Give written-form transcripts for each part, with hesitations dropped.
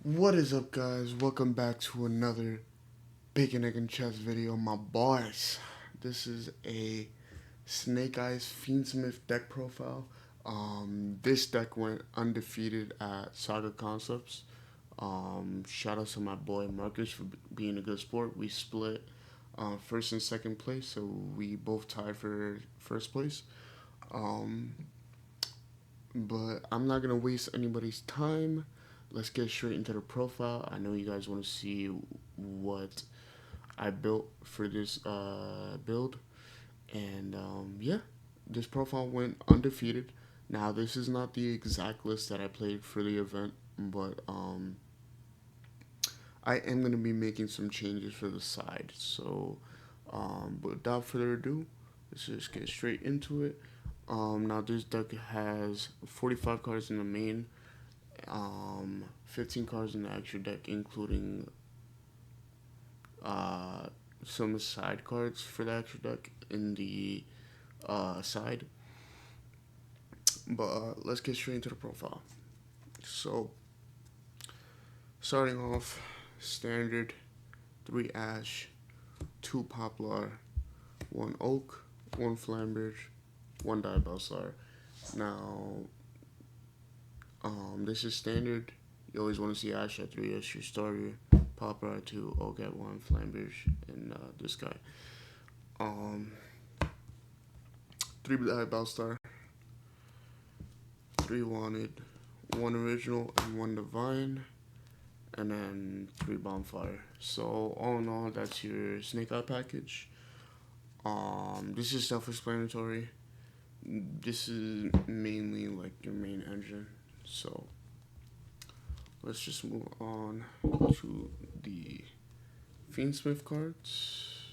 What is up, guys? Welcome back to another Bacon, Egg, and Chess video, my boys. This is a Snake Eyes Fiendsmith deck profile. This deck went undefeated at Saga Concepts. Shout out to my boy Marcus for being a good sport. We split first and second place, so we both tied for first place. Um, but I'm not gonna waste anybody's time. Let's get straight into the profile. I know you guys want to see what I built for this build, and yeah, this profile went undefeated. Now this is not the exact list that I played for the event, but I am gonna be making some changes for the side. So, without further ado, let's just get straight into it. Now this deck has 45 cards in the main, 15 cards in the extra deck, including some side cards for the extra deck in the side. But let's get straight into the profile. So, starting off, standard 3 ash, 2 poplar, 1 oak, 1 flambridge, 1 diabellstar. Now, this is standard. You always want to see ash at 3 as your starter, poplar at 2, oak at 1, flambridge, and this guy. 3 diabellstar, 3 wanted, 1 original, and 1 divine, and then 3 bonfire. So all in all, that's your Snake Eye package. This is self-explanatory. This is mainly like your main engine. So let's just move on to the Fiendsmith cards.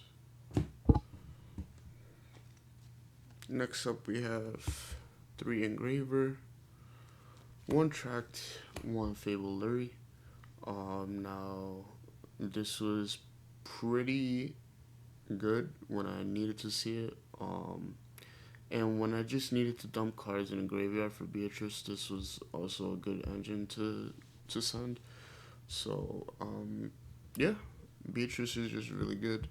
Next up, we have 3 engraver, 1 tracked, 1 fable lurry. Now this was pretty good when I needed to see it. And when I just needed to dump cards in a graveyard for Beatrice, this was also a good engine to send. So yeah, Beatrice is just really good.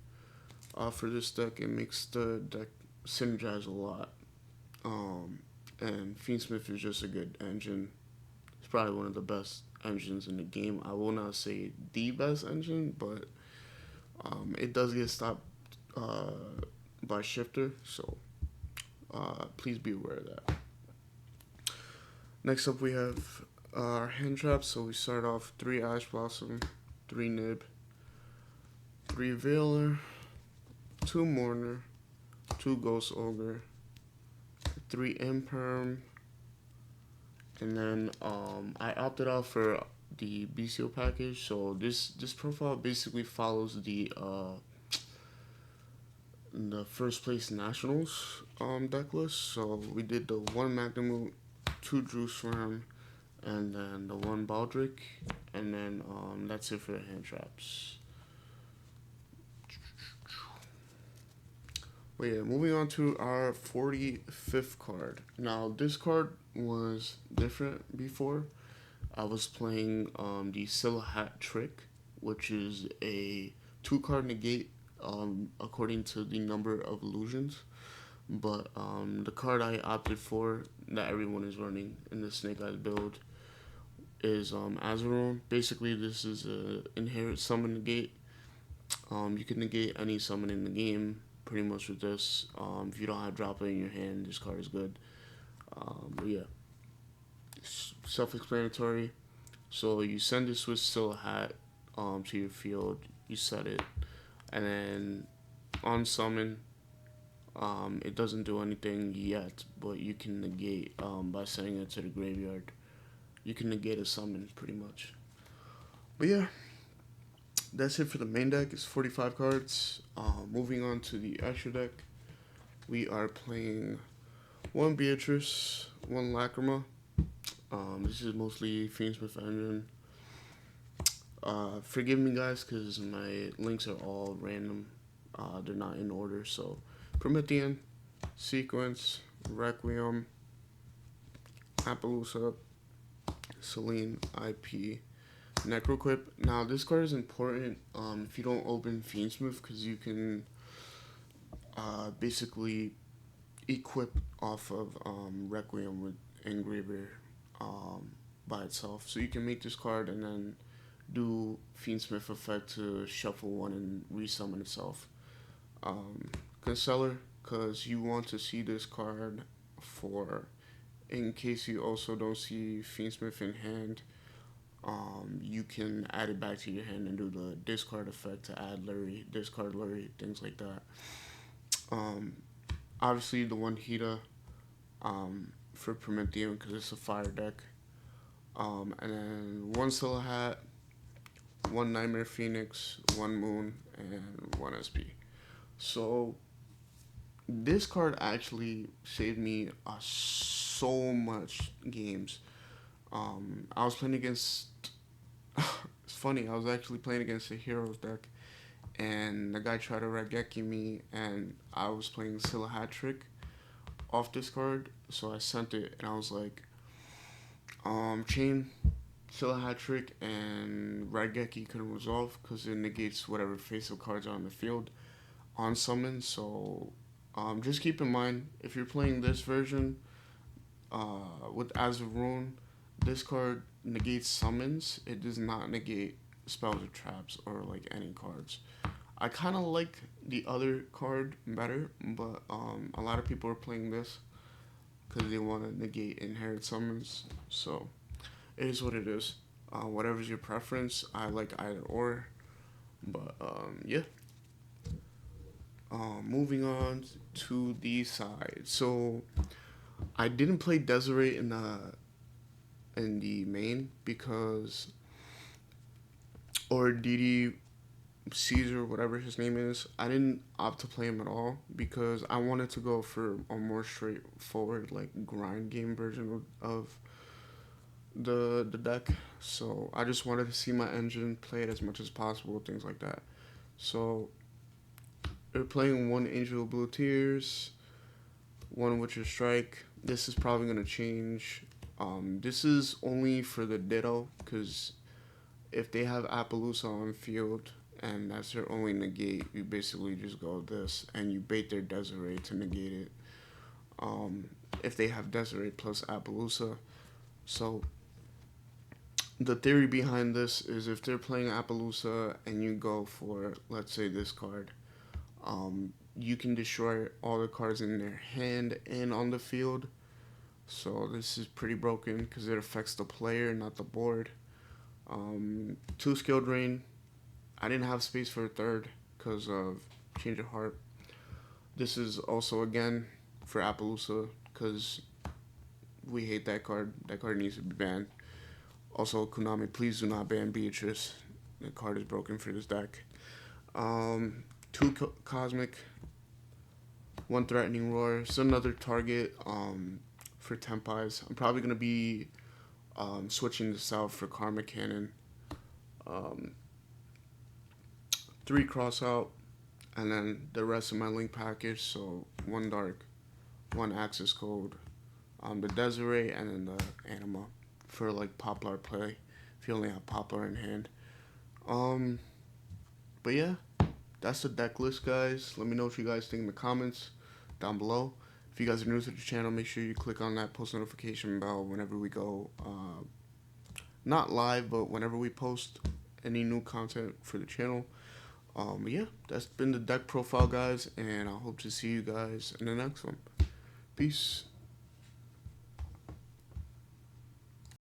For this deck, it makes the deck synergize a lot. And Fiendsmith is just a good engine. It's probably one of the best engines in the game. I will not say the best engine, but it does get stopped by shifter, so please be aware of that. Next up, we have our hand traps. So we start off 3 ash blossom, 3 nib, 3 veiler, 2 mourner, 2 ghost ogre, 3 imperm, and then I opted out for the BCO package. So this profile basically follows the first place nationals deck list. So we did the 1 Magnum, 2 Drew Swarm, and then the 1 Baldric, and then that's it for the hand traps. But yeah, moving on to our 45th card. Now this card was different before. I was playing the Scylla Hat Trick, which is a 2 card negate according to the number of illusions. But the card I opted for that everyone is running in the Snake Eyes build is Azeroth. Basically, this is a inherent summon negate. You can negate any summon in the game pretty much with this. If you don't have drop it in your hand, this card is good. But yeah, self-explanatory. So you send this with Still Hat to your field. You set it, and then on summon, it doesn't do anything yet, but you can negate by sending it to the graveyard. You can negate a summon pretty much. But yeah, that's it for the main deck. It's 45 cards. Moving on to the extra deck, we are playing 1 Beatrice, 1 Lacrima. This is mostly Fiendsmith engine. Forgive me, guys, because my links are all random. They're not in order. So, Promethean, Sequence, Requiem, Appaloosa, Selene, IP, Necroquip. Now this card is important if you don't open Fiendsmith, because you can basically equip off of Requiem with Engraver by itself. So you can make this card and then do Fiendsmith effect to shuffle one and resummon itself. Concealer, because you want to see this card for in case you also don't see Fiendsmith in hand. You can add it back to your hand and do the discard effect to add Lurie, discard Lurie, things like that. Obviously the one Hita for Prometheum because it's a fire deck. And then one Scylla Hat, one Nightmare Phoenix, one Moon, and one SP. So this card actually saved me so much games. I was playing against. It's funny. I was actually playing against a Heroes deck, and the guy tried to Raigeki me, and I was playing Scylla Hat Trick off this card, so I sent it, and I was like, chain Scylla Hat Trick, and Raigeki couldn't resolve because it negates whatever face of cards are on the field on summon. So just keep in mind if you're playing this version with As of Rune, this card negates summons. It does not negate spells or traps or like any cards. I kind of like the other card better, but a lot of people are playing this because they want to negate inherit summons. So it is what it is. Whatever's your preference, I like either or. But yeah. Moving on to the side. So I didn't play Desiree in the main because, or DD Caesar, whatever his name is, I didn't opt to play him at all because I wanted to go for a more straightforward like grind game version of the deck. So I just wanted to see my engine play it as much as possible, things like that. So they're playing one Angel of Blue Tears, one Witcher Strike. This is probably gonna change. This is only for the Ditto because if they have Appaloosa on field and that's their only negate, you basically just go this and you bait their Desiree to negate it. If they have Desiree plus Appaloosa. So the theory behind this is if they're playing Appaloosa and you go for, let's say, this card, you can destroy all the cards in their hand and on the field. So this is pretty broken because it affects the player, not the board. 2 Skilled Rain. I didn't have space for a third because of Change of Heart. This is also, again, for Appaloosa because we hate that card. That card needs to be banned. Also, Konami, please do not ban Beatrice. The card is broken for this deck. 2 Cosmic, 1 Threatening Roar. It's another target for Tempeyes. I'm probably going to be switching this out for Karma Cannon. 3 Cross Out, and then the rest of my link package. So 1 Dark, 1 Access Code, the Desiree, and then the Anima for like Poplar play if you only have Poplar in hand. But yeah, that's the deck list, guys. Let me know what you guys think in the comments down below. If you guys are new to the channel, make sure you click on that post notification bell whenever we go, not live, but whenever we post any new content for the channel. But yeah, that's been the deck profile, guys, and I hope to see you guys in the next one. Peace.